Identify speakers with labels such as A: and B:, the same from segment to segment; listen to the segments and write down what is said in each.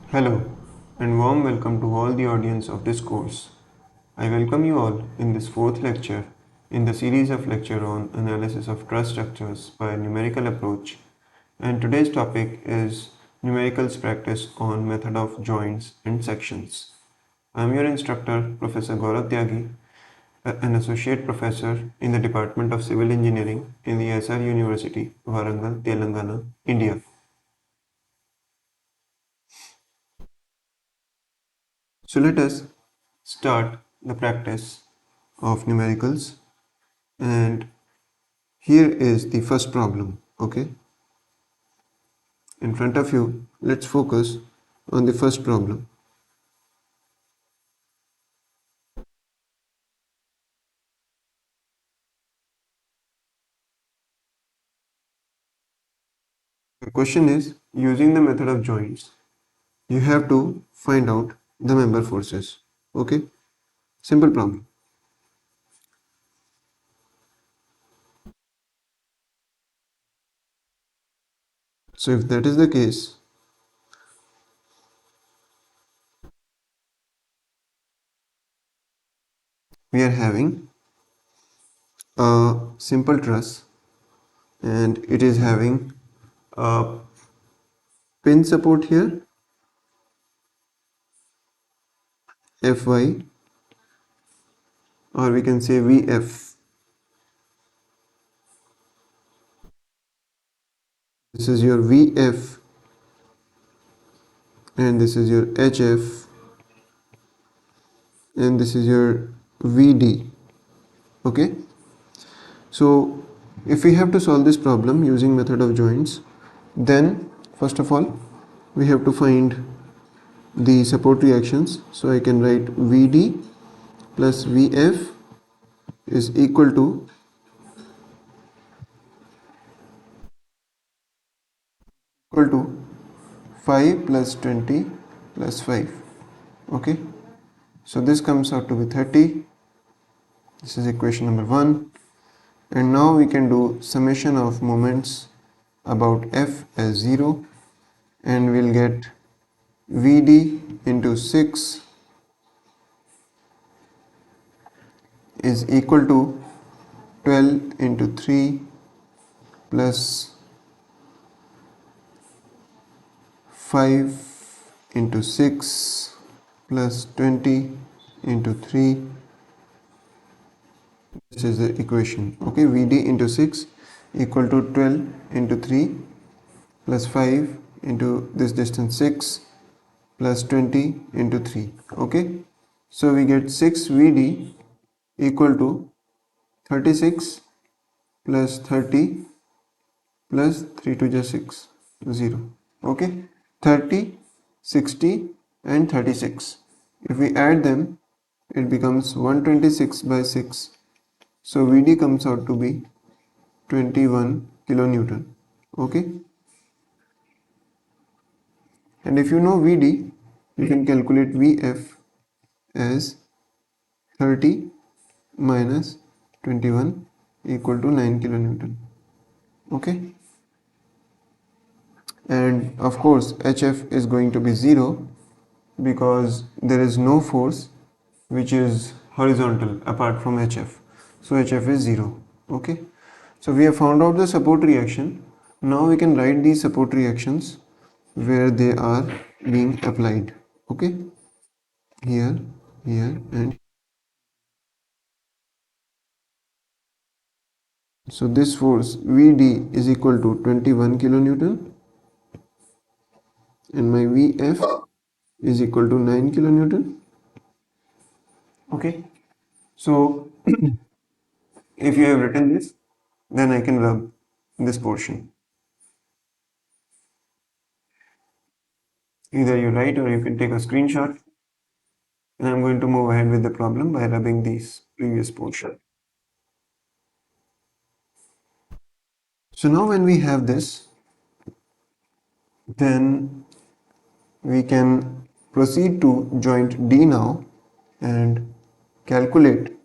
A: Hello, and warm welcome to all the audience of this course. I welcome you all in this fourth lecture in the series of lecture on analysis of truss structures by numerical approach, and today's topic is numericals practice on method of joints and sections. I am your instructor, Professor Gaurav Tyagi, an associate professor in the Department of Civil Engineering in the SR University, Warangal, Telangana, India. So let us start the practice of numericals, and here is the first problem. Okay, in front of you, let's focus on the first problem. The question is, using the method of joints, you have to find out the member forces. Okay, simple problem. So if that is the case, we are having a simple truss, and it is having a pin support here, Fy, or we can say Vf. This is your Vf, and this is your Hf, and this is your Vd. Okay, so if we have to solve this problem using method of joints, then first of all we have to find the support reactions. So I can write Vd plus Vf is equal to 5 plus 20 plus 5. Okay, so this comes out to be 30. This is equation number 1. And now we can do summation of moments about F as 0, and we'll get Vd into 6 is equal to 12 into 3 plus 5 into 6 plus 20 into 3. This is the equation. Okay, Vd into 6 equal to 12 into 3 plus 5 into this distance 6 plus 20 into 3. Okay, so we get 6 Vd equal to 36 plus 30 plus 3 to just 6, 0. Okay, 30, 60 and 36. If we add them, it becomes 126 by 6. So Vd comes out to be 21 kilonewton. Okay, and if you know Vd, you can calculate Vf as 30 minus 21 equal to 9 kilonewton. Okay, and of course Hf is going to be 0 because there is no force which is horizontal apart from Hf, so Hf is 0. Okay, so we have found out the support reaction. Now we can write these support reactions where they are being applied. Okay, here, here, and so this force Vd is equal to 21 kilonewton, and my Vf is equal to 9 kilonewton. Okay, so if you have written this, then I can rub this portion. Either you write or you can take a screenshot, and I'm going to move ahead with the problem by rubbing these previous portion. So now when we have this, then we can proceed to joint D now and calculate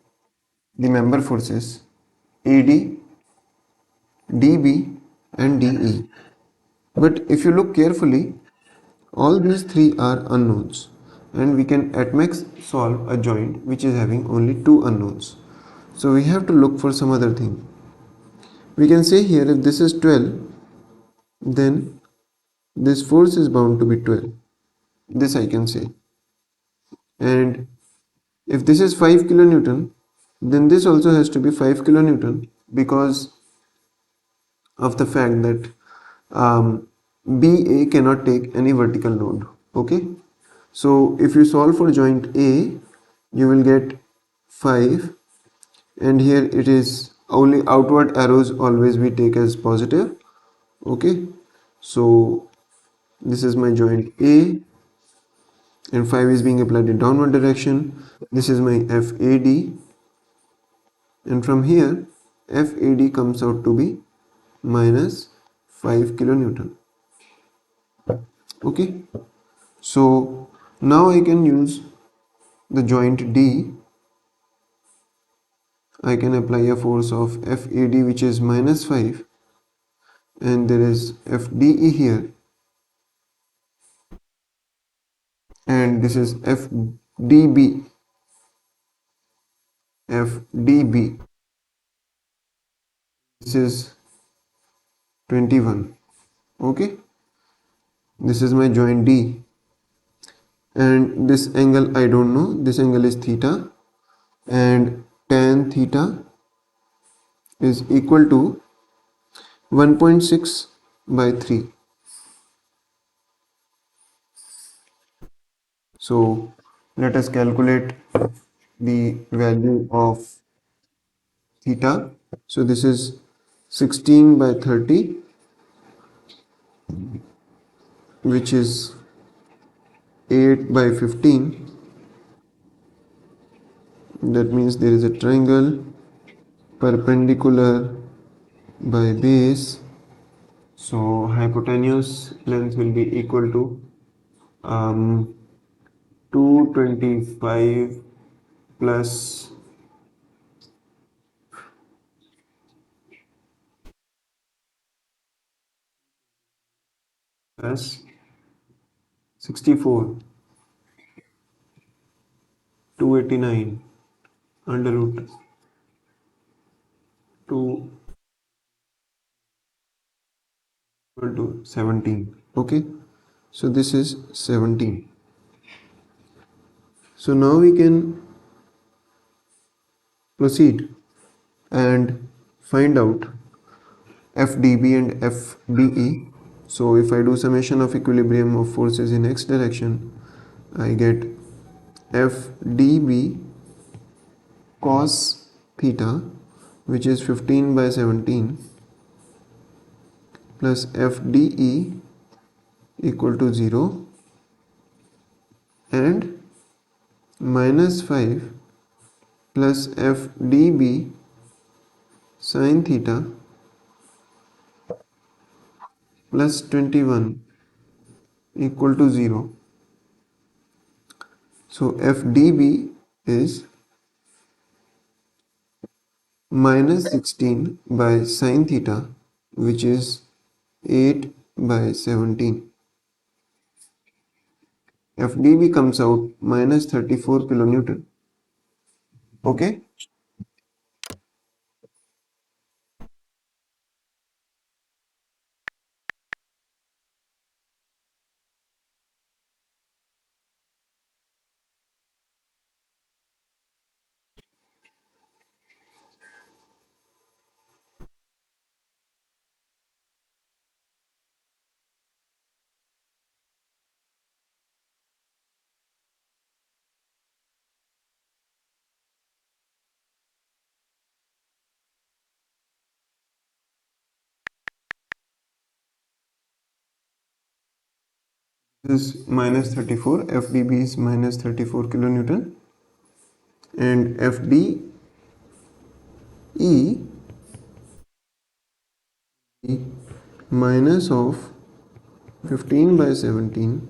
A: the member forces AD, DB and DE. But if you look carefully, All these three are unknowns, and we can at max solve a joint which is having only two unknowns. So we have to look for some other thing. We can say here if this is 12, then this force is bound to be 12. This I can say. And if this is 5 kilonewton, then this also has to be 5 kilonewton because of the fact that BA cannot take any vertical load. Okay. So if you solve for joint A, you will get 5, and here it is only outward arrows always we take as positive. Okay. So this is my joint A, and 5 is being applied in downward direction. This is my FAD, and from here FAD comes out to be minus 5 kilonewton. Okay, so now I can use the joint D. I can apply a force of FAD which is minus 5, and there is FDE here, and this is FDB. FDB, this is 21. Okay, this is my joint D, and this angle I don't know. This angle is theta, and tan theta is equal to 1.6 by 3. So let us calculate the value of theta. So this is 16 by 30, which is 8 by 15. That means there is a triangle perpendicular by base. So hypotenuse length will be equal to 225 plus 64, 289 under root 2 equal to 17. Okay, so this is 17. So now we can proceed and find out FDB and FBE. So if I do summation of equilibrium of forces in x direction, I get FDB cos theta, which is 15 by 17, plus FDE equal to 0, and minus 5 plus FDB sin theta plus 21 equal to 0. So FDB is minus 16 by sin theta, which is 8 by 17. FDB comes out minus 34 kilonewton. Okay. This is minus 34. FDB is minus 34 kilonewton, and FDE minus of 15 by 17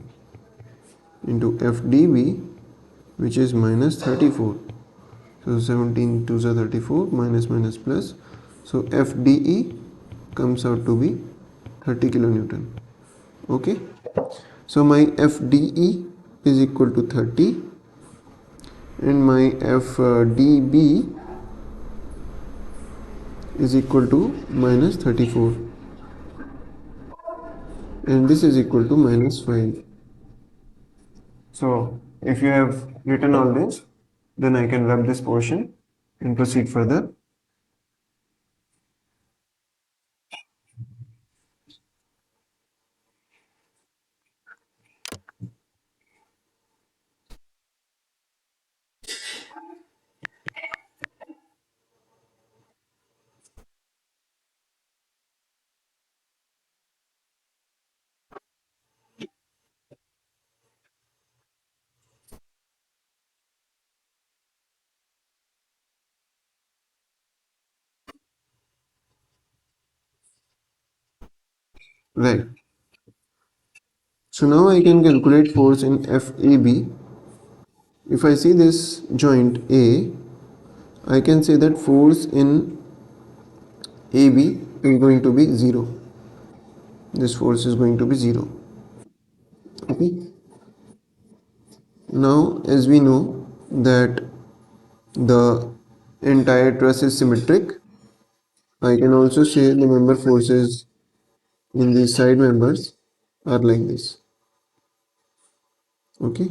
A: into FDB, which is minus 34. So 17 2s are 34, minus minus plus. So FDE comes out to be 30 kilonewton. Okay. So my FDE is equal to 30 and my FDB is equal to minus 34 and this is equal to minus 5. So if you have written all this, then I can rub this portion and proceed further. Right. So now I can calculate force in FAB. If I see this joint A, I can say that force in AB is going to be 0. This force is going to be 0. Okay. Now as we know that the entire truss is symmetric, I can also say the member forces in the side members are like this. Okay.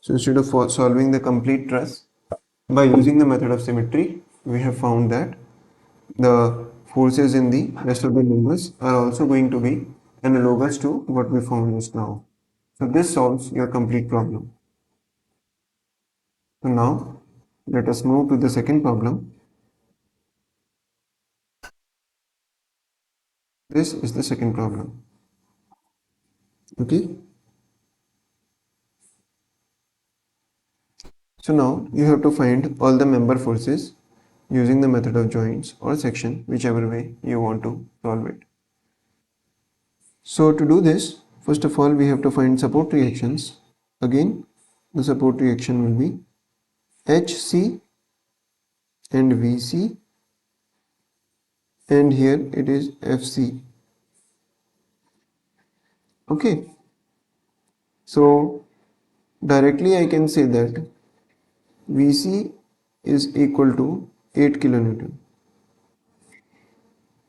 A: So instead of solving the complete truss by using the method of symmetry, we have found that the forces in the rest of the members are also going to be analogous to what we found just now. So this solves your complete problem. So now let us move to the second problem. This is the second problem. Okay. So now you have to find all the member forces using the method of joints or section, whichever way you want to solve it. So to do this, first of all, we have to find support reactions. Again, the support reaction will be HC and VC, and here it is FC. Okay, so directly I can say that VC is equal to 8 kilonewton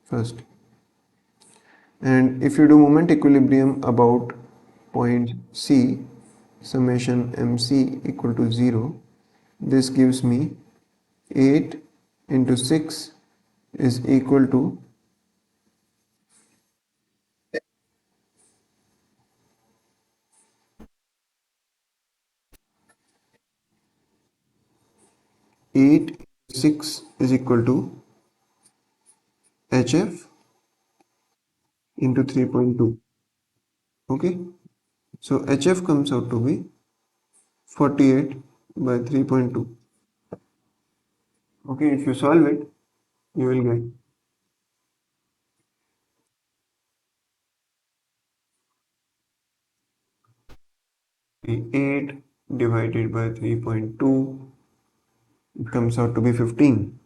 A: first. And if you do moment equilibrium about point C, summation MC equal to 0, this gives me 8 into 6 is equal to 8 6 is equal to HF into 3.2. Okay, so HF comes out to be 48 by 3.2. Okay, if you solve it, you will get 8 divided by 3.2, it comes out to be 15.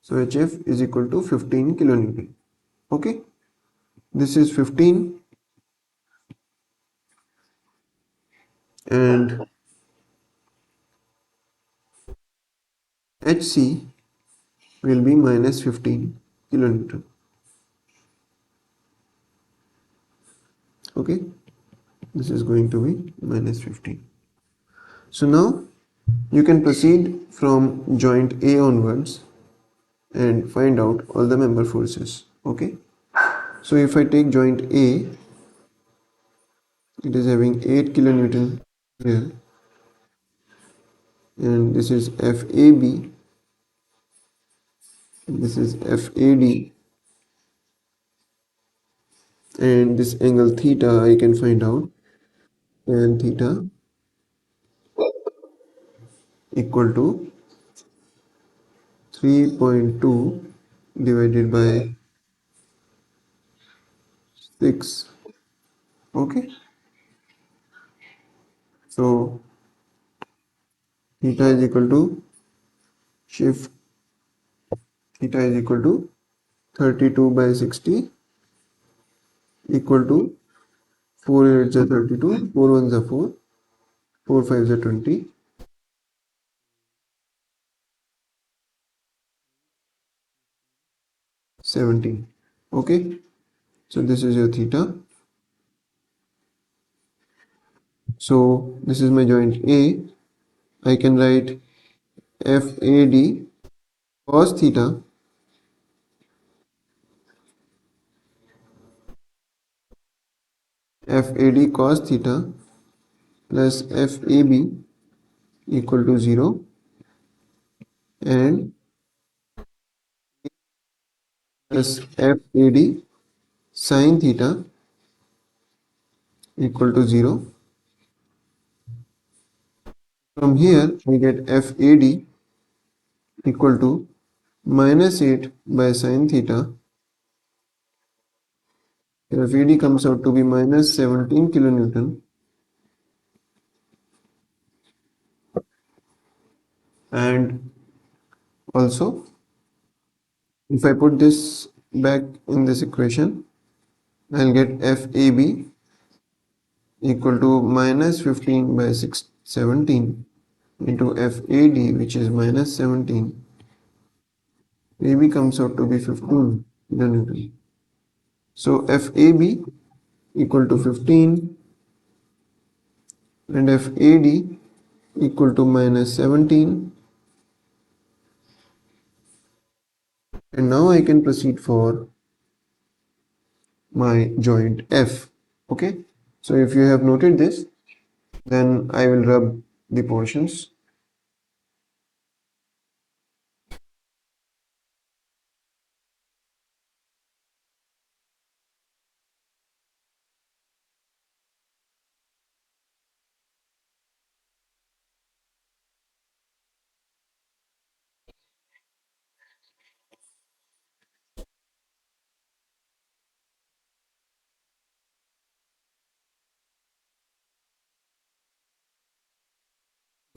A: So HF is equal to 15 kilonewton. Okay, this is 15 and HC will be minus 15 kilonewton. Okay, this is going to be minus 15. So now you can proceed from joint A onwards and find out all the member forces. Okay, so if I take joint A, it is having 8 kilonewton here, and this is FAB, this is FAD, and this angle theta I can find out, and theta equal to 3.2 divided by 6. Okay, so theta is equal to shift, theta is equal to 32 by 60 equal to 4 8s are 32, 4 1s are 4, 4 5s are 20, 17. Okay, so this is your theta. So this is my joint A. I can write FAD cos theta FAD cos theta plus FAB equal to 0 and plus FAD sin theta equal to 0. From here I get FAD equal to minus 8 by sin theta. FAD comes out to be minus 17 kilonewton, and also if I put this back in this equation, I'll get FAB equal to minus 15 by 17 into FAD, which is minus 17. AB comes out to be 15 kilonewton. So FAB equal to 15 and FAD equal to minus 17, and now I can proceed for my joint F. Okay, so if you have noted this, then I will rub the portions.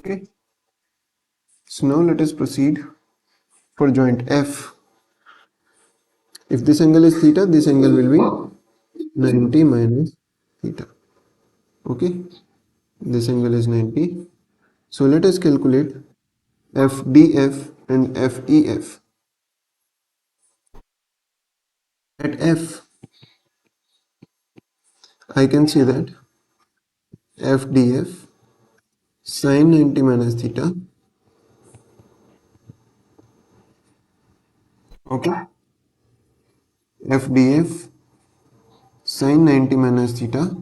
A: Okay, so now let us proceed for joint F. If this angle is theta, this angle will be 90 minus theta. Okay, this angle is 90. So let us calculate FDF and FEF. At F, I can say that FDF sin 90 minus theta. Okay, FDF sin 90 minus theta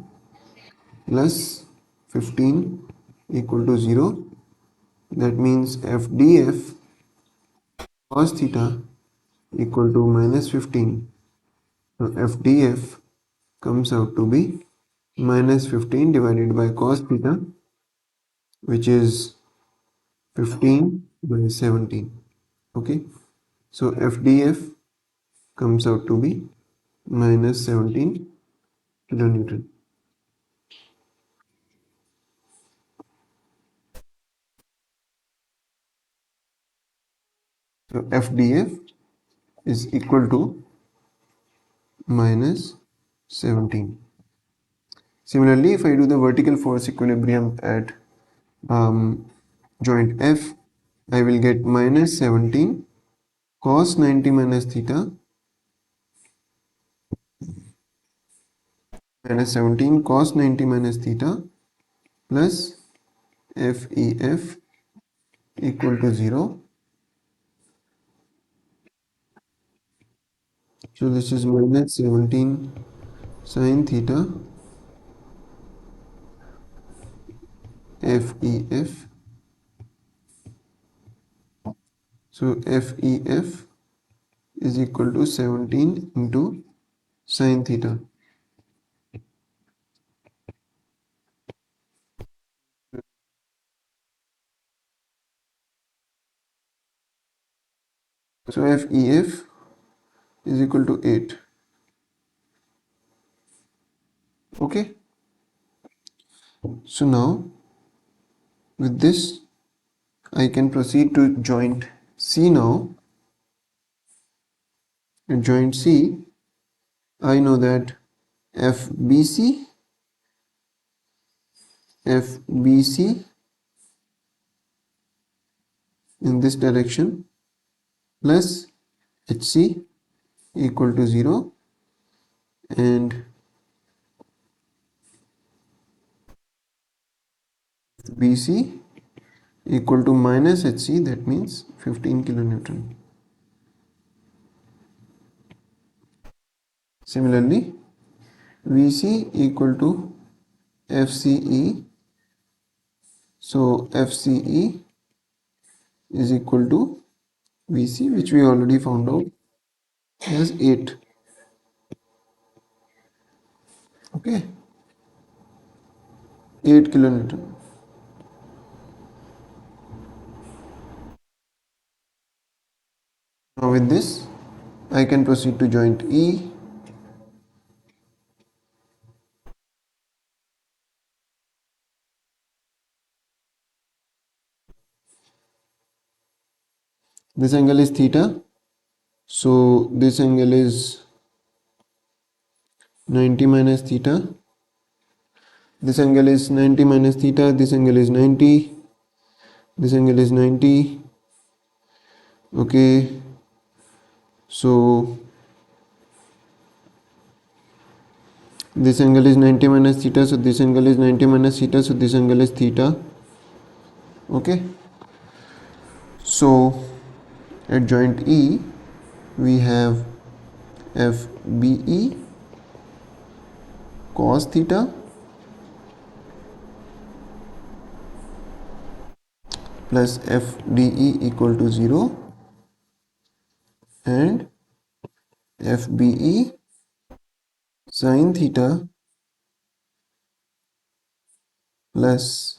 A: plus 15 equal to 0. That means FDF cos theta equal to minus 15. So FDF comes out to be minus 15 divided by cos theta, which is 15 by 17. Okay, so FDF comes out to be minus 17 kilonewton. So FDF is equal to minus 17. Similarly, if I do the vertical force equilibrium at joint F, I will get minus 17 cos 90 minus theta minus 17 cos 90 minus theta plus FEF equal to 0. So this is minus 17 sin theta FEF. So FEF is equal to 17 into sin theta. So FEF is equal to 8. Okay. So now with this I can proceed to joint C now. At joint C, I know that FBC FBC in this direction plus HC equal to 0, and BC equal to minus HC, that means 15 kilonewton. Similarly, VC equal to FCE, so FCE is equal to VC, which we already found out as 8. Okay, 8 kilonewton. Now with this, I can proceed to joint E. This angle is theta, so this angle is 90 minus theta. This angle is 90 minus theta, this angle is 90, this angle is 90. Okay, so this angle is 90 minus theta, so this angle is 90 minus theta, so this angle is theta. Okay, so at joint E we have FBE cos theta plus FDE equal to 0, and FBE sin theta plus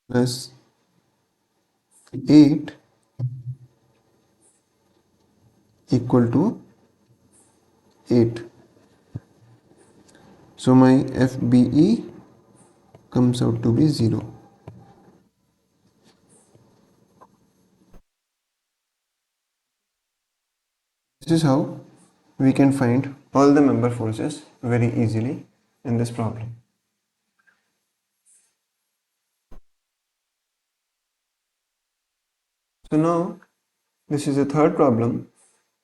A: plus 8 equal to 8. So my FBE comes out to be 0. This is how we can find all the member forces very easily in this problem. So now this is a third problem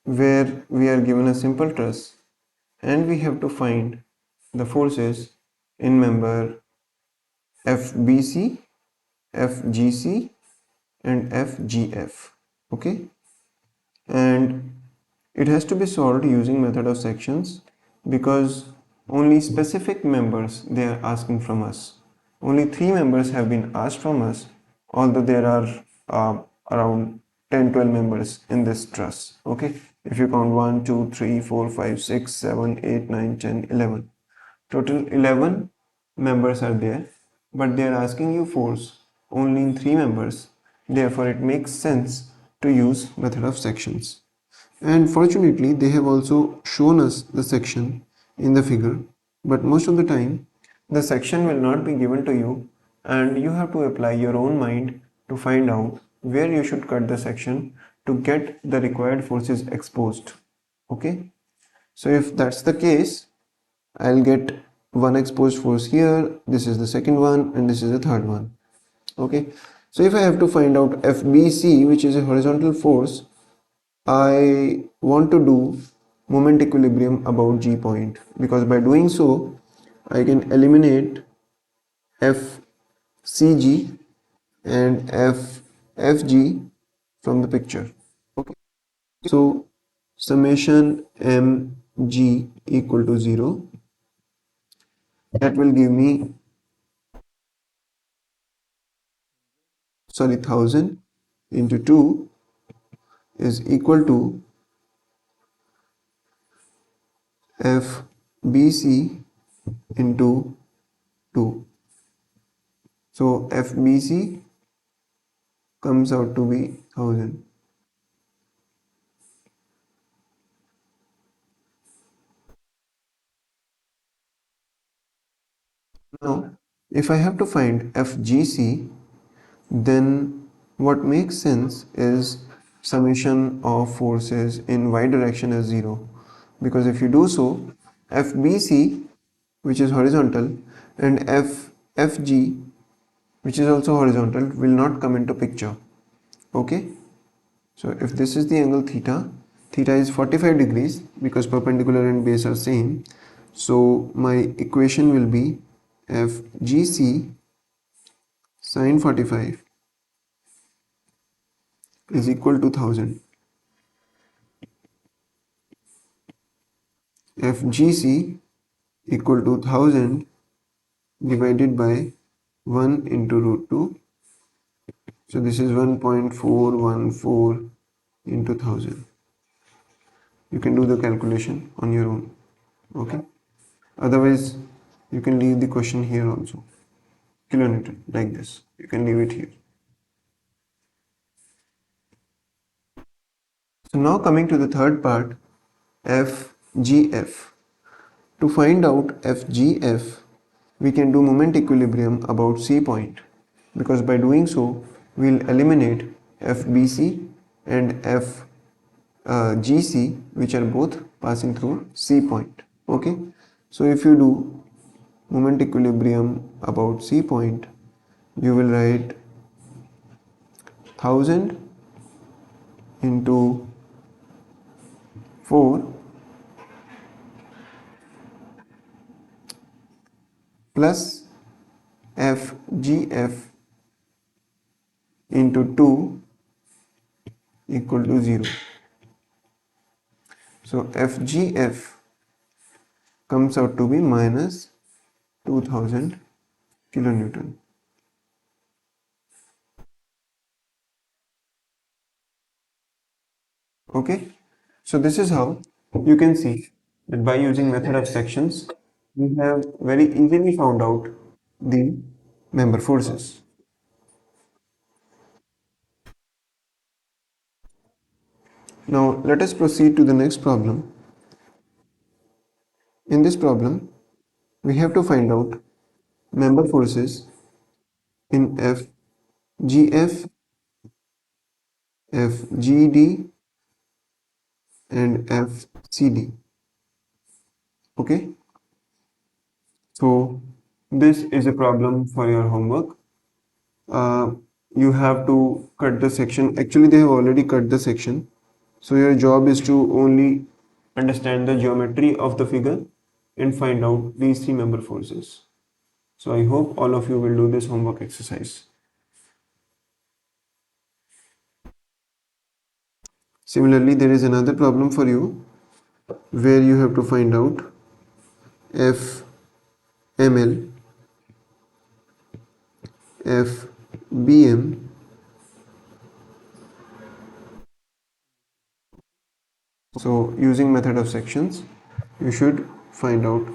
A: where we are given a simple truss and we have to find the forces in member FBC, FGC and FGF. Okay, and it has to be solved using method of sections because only specific members they are asking from us. Only 3 members have been asked from us, although there are around 10-12 members in this truss. Okay, if you count 1 2 3 4 5 6 7 8 9 10 11, total 11 members are there, but they are asking you force only in 3 members. Therefore it makes sense to use method of sections. And fortunately they have also shown us the section in the figure, but most of the time the section will not be given to you and you have to apply your own mind to find out where you should cut the section to get the required forces exposed. Okay, so if that's the case, I'll get one exposed force here, this is the second one, and this is the third one. Okay, so if I have to find out FBC, which is a horizontal force, I want to do moment equilibrium about G point, because by doing so I can eliminate FCG and FG from the picture. Okay, so summation mg equal to 0, that will give me 1000 into 2 is equal to FBC into 2. So FBC comes out to be 1000. Now, if I have to find FGC, then what makes sense is summation of forces in y direction as 0, because if you do so, FBC, which is horizontal, and FG, which is also horizontal, will not come into picture. Okay, so if this is the angle theta, theta is 45 degrees because perpendicular and base are same. So my equation will be FGC sine 45 is equal to 1000. FGC equal to 1000 divided by 1 into root 2. So this is 1.414 into 1000. You can do the calculation on your own. Okay. Otherwise, you can leave the question here also. Kilonewton, like this. You can leave it here. So now coming to the third part, FGF. To find out FGF, we can do moment equilibrium about C point, because by doing so, we'll eliminate FBC and FGC, which are both passing through C point. Okay, so if you do moment equilibrium about C point, you will write 1000 into 4 plus FGF into 2 equal to 0. So FGF comes out to be minus 2000 kilonewton. Okay, so this is how you can see that by using method of sections, we have very easily found out the member forces. Now let us proceed to the next problem. In this problem, we have to find out member forces in FGF, FGD and FCD. Okay, so this is a problem for your homework. You have to cut the section. Actually, they have already cut the section. So your job is to only understand the geometry of the figure and find out these three member forces. So I hope all of you will do this homework exercise. Similarly, there is another problem for you where you have to find out FML, FBM, so using method of sections, you should find out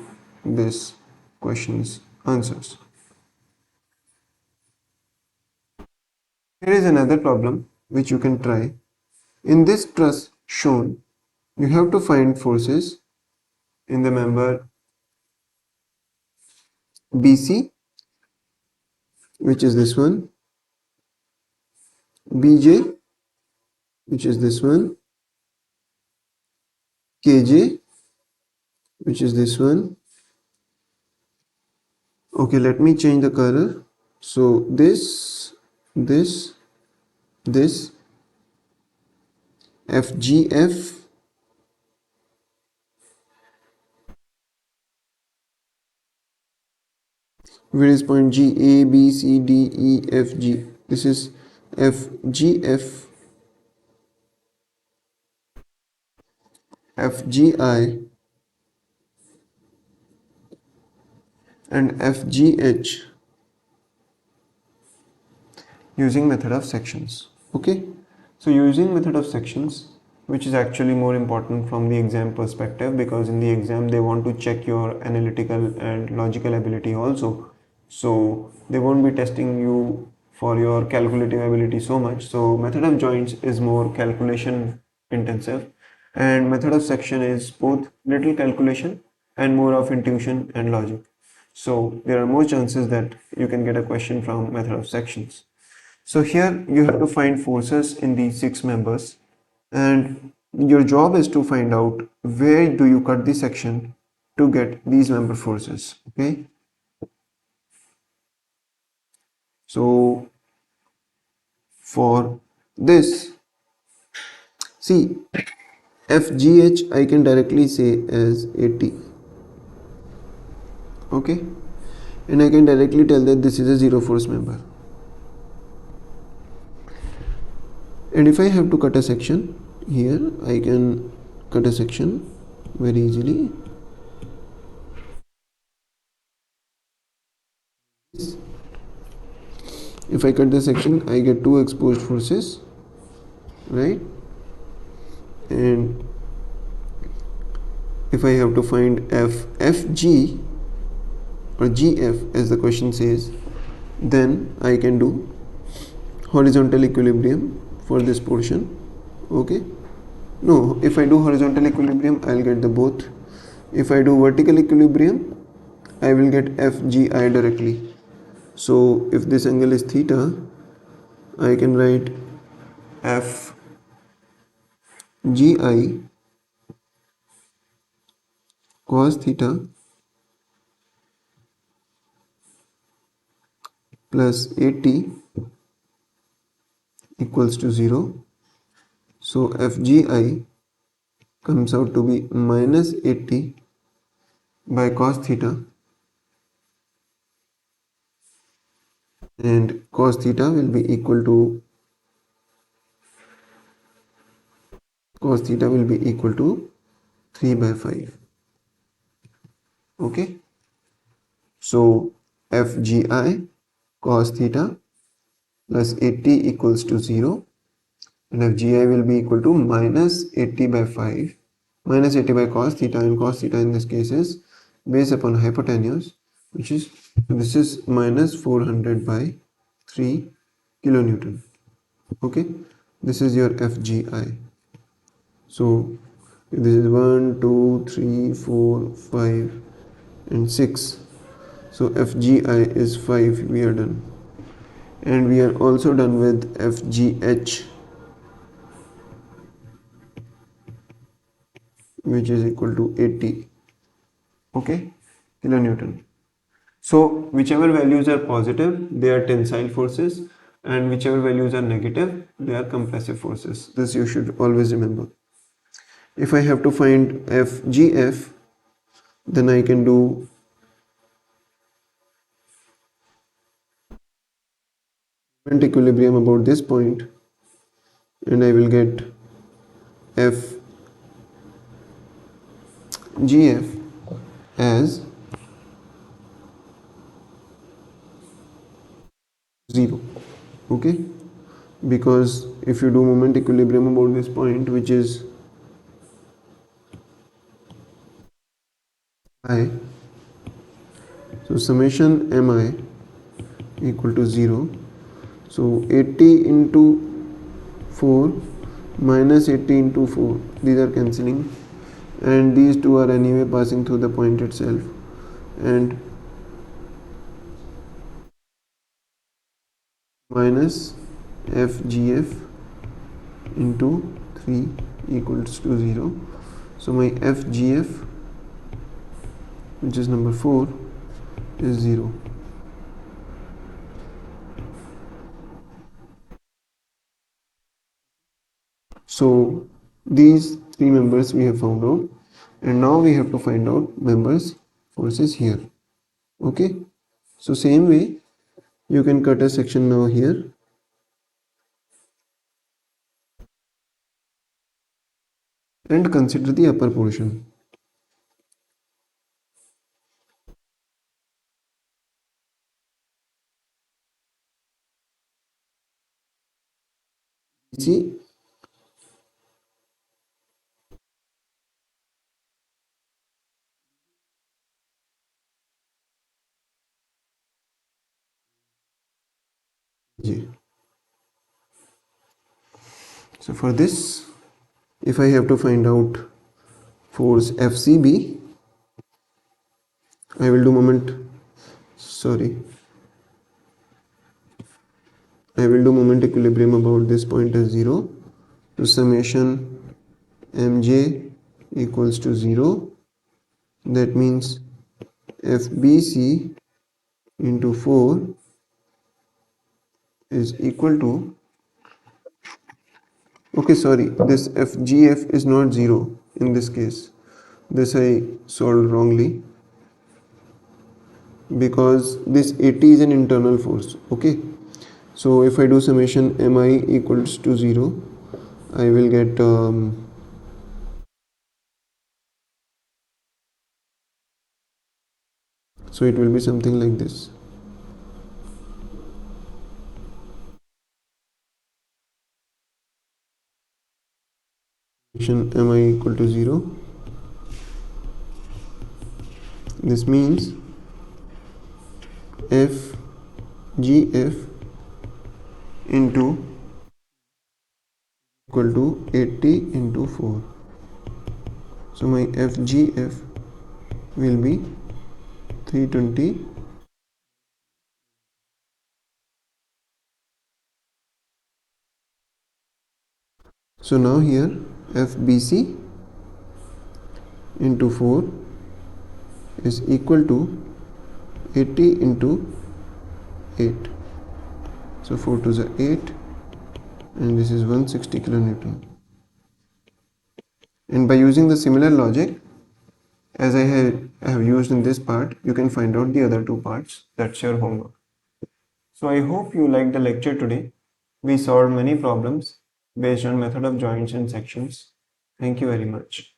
A: this question's answers. Here is another problem which you can try. In this truss shown, you have to find forces in the member BC, which is this one, BJ, which is this one, KJ, which is this one. Okay, let me change the color. So this, FGF, where is point G, A, B, C, D, E, F, G. This is FGF, FGI and FGH using method of sections. Okay, so using method of sections, which is actually more important from the exam perspective, because in the exam they want to check your analytical and logical ability also, so they won't be testing you for your calculative ability so much. So method of joints is more calculation intensive, and method of section is both little calculation and more of intuition and logic. So there are more chances that you can get a question from method of sections. So here you have to find forces in these six members. and your job is to find out where do you cut the section to get these member forces. Okay, so for this, see, FGH I can directly say as 80. Okay, and I can directly tell that this is a zero force member. And if I have to cut a section here, I can cut a section very easily. If I cut the section, I get two exposed forces, right? And if I have to find FG or GF as the question says, then I can do horizontal equilibrium for this portion. Okay, no, if I do horizontal equilibrium, I'll get the both. If I do vertical equilibrium, I will get FGI directly. So if this angle is theta, I can write FGI cos theta plus 80 equals to 0. So FGI comes out to be minus 80 by cos theta, and cos theta will be equal to 3 by 5. Okay, so FGI cos theta plus 80 equals to 0, and FGI will be equal to minus 80 by 5, minus 80 by cos theta, and cos theta in this case is based upon hypotenuse, which is, this is minus 400 by 3 kilonewton. Okay, this is your FGI. So this is 1, 2, 3, 4, 5 and 6. So FGI is 5. We are done, and we are also done with FGH, which is equal to 80. Okay, kilonewton. So whichever values are positive, they are tensile forces, and whichever values are negative, they are compressive forces. This you should always remember. If I have to find FGF, then I can do moment equilibrium about this point, and I will get FGF as 0. Okay, because if you do moment equilibrium about this point, which is I, so summation mi equal to 0. So 80 into 4 minus 80 into 4, these are cancelling, and these two are anyway passing through the point itself, and minus FGF into 3 equals to 0. So my FGF, which is number 4, is 0. So these three members we have found out, and now we have to find out members forces here. Okay, so same way you can cut a section now here, and consider the upper portion. See, so for this, if I have to find out force FCB, I will do moment, sorry, I will do moment equilibrium about this point as 0, So summation mj equals to 0. That means fbc into 4 is equal to, okay, sorry, this fgf is not 0 in this case. This I solved wrongly, because this 80 is an internal force. Okay, so if I do summation mi equals to 0, I will get so it will be something like this. Summation mi equal to 0. This means f gf into equal to 80 into 4. So my fgf will be 320. So now here fbc into 4 is equal to 80 into 8. So 4 to the 8, and this is 160 kilonewton. And by using the similar logic as I have used in this part, you can find out the other two parts. That's your homework. So I hope you liked the lecture today. We solved many problems based on method of joints and sections. Thank you very much.